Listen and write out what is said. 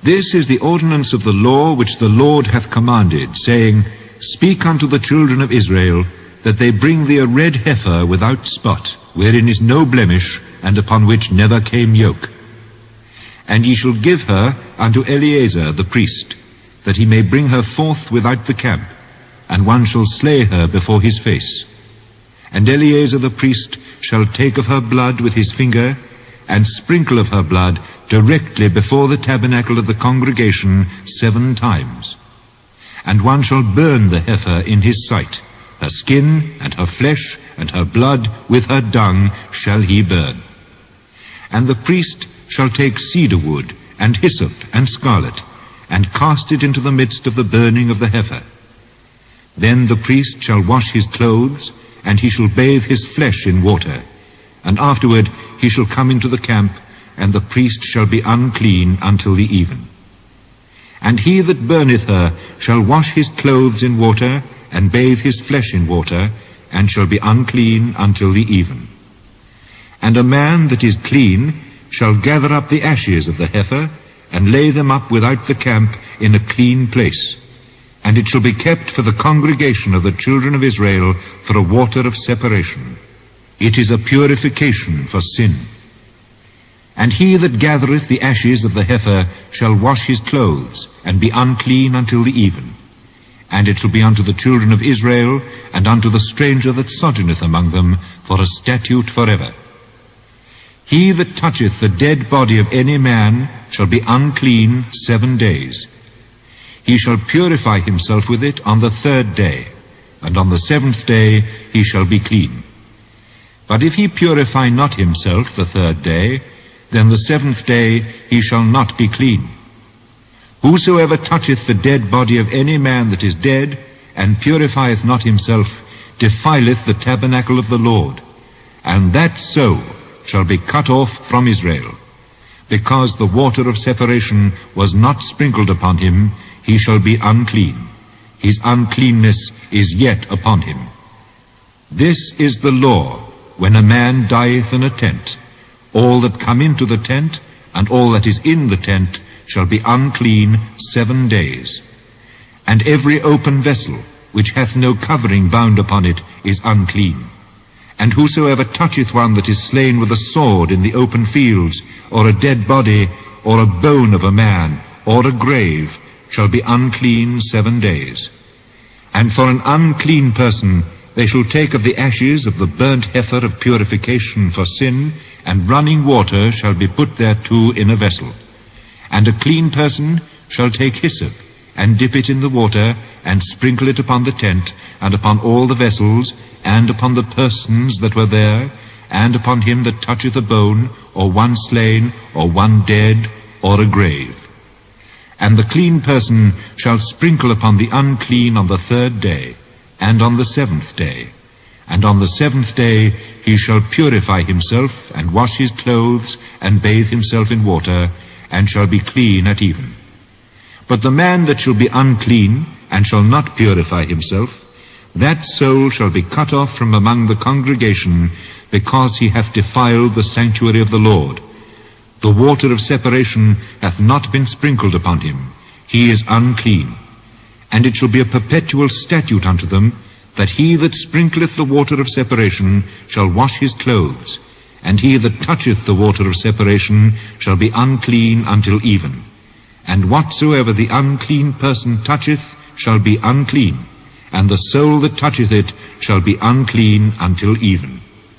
This is the ordinance of the law which the Lord hath commanded, saying, Speak unto the children of Israel, that they bring thee a red heifer without spot, wherein is no blemish, and upon which never came yoke. And ye shall give her unto Eleazar the priest, that he may bring her forth without the camp, and one shall slay her before his face. And Eleazar the priest shall take of her blood with his finger, and sprinkle of her blood directly before the tabernacle of the congregation 7 times. And one shall burn the heifer in his sight. Her skin and her flesh and her blood with her dung shall he burn. And the priest shall take cedar wood and hyssop and scarlet, and cast it into the midst of the burning of the heifer. Then the priest shall wash his clothes, and he shall bathe his flesh in water, and afterward he shall come into the camp, and the priest shall be unclean until the even. And he that burneth her shall wash his clothes in water, and bathe his flesh in water, and shall be unclean until the even. And a man that is clean shall gather up the ashes of the heifer, and lay them up without the camp in a clean place. And it shall be kept for the congregation of the children of Israel for a water of separation. It is a purification for sin. And he that gathereth the ashes of the heifer shall wash his clothes, and be unclean until the even. And it shall be unto the children of Israel, and unto the stranger that sojourneth among them, for a statute forever. He that toucheth the dead body of any man shall be unclean 7 days. He shall purify himself with it on the 3rd day, and on the 7th day he shall be clean. But if he purify not himself the 3rd day, then the 7th day he shall not be clean. Whosoever toucheth the dead body of any man that is dead, and purifieth not himself, defileth the tabernacle of the Lord, and that so shall be cut off from Israel. Because the water of separation was not sprinkled upon him, he shall be unclean. His uncleanness is yet upon him. This is the law when a man dieth in a tent. All that come into the tent, and all that is in the tent, shall be unclean 7 days. And every open vessel, which hath no covering bound upon it, is unclean. And whosoever toucheth one that is slain with a sword in the open fields, or a dead body, or a bone of a man, or a grave, shall be unclean 7 days. And for an unclean person they shall take of the ashes of the burnt heifer of purification for sin, and running water shall be put thereto in a vessel. And a clean person shall take hyssop, and dip it in the water, and sprinkle it upon the tent, and upon all the vessels, and upon the persons that were there, and upon him that toucheth a bone, or one slain, or one dead, or a grave. And the clean person shall sprinkle upon the unclean on the 3rd day, and on the 7th day. And on the 7th day he shall purify himself, and wash his clothes, and bathe himself in water, and shall be clean at even. But the man that shall be unclean, and shall not purify himself, that soul shall be cut off from among the congregation, because he hath defiled the sanctuary of the Lord. The water of separation hath not been sprinkled upon him. He is unclean. And it shall be a perpetual statute unto them, that he that sprinkleth the water of separation shall wash his clothes, and he that toucheth the water of separation shall be unclean until even. And whatsoever the unclean person toucheth shall be unclean, and the soul that toucheth it shall be unclean until even.